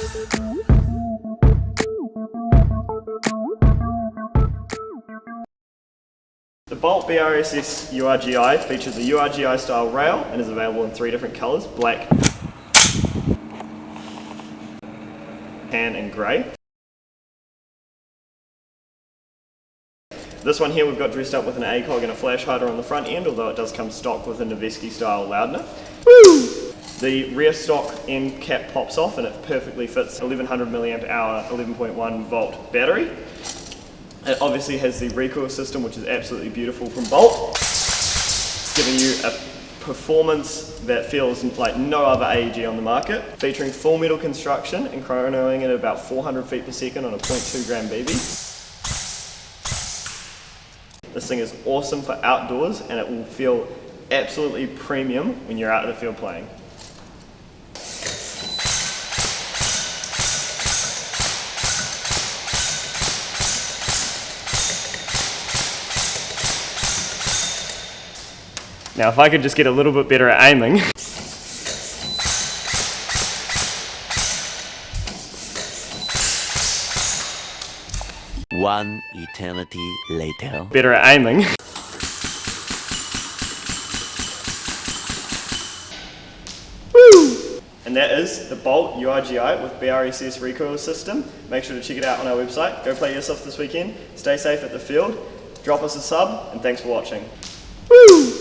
The Bolt BRSS URGI features a URGI style rail and is available in 3 different colours: black, tan and grey. This one here we've got dressed up with an ACOG and a flash hider on the front end, although it does come stock with a Devgru style loudener. Woo! The rear stock end cap pops off and it perfectly fits 1100 milliamp hour 11.1 volt battery. It obviously has the recoil system, which is absolutely beautiful from Bolt, giving you a performance that feels like no other AEG on the market. Featuring full metal construction and chronoing at about 400 feet per second on a 0.2 gram BB. This thing is awesome for outdoors and it will feel absolutely premium when you're out in the field playing. Now if I could just get a little bit better at aiming. One eternity later. Better at aiming. Woo! And that is the Bolt URGI with BRSS recoil system. Make sure to check it out on our website. Go play Airsoft this weekend. Stay safe at the field. Drop us a sub and thanks for watching. Woo!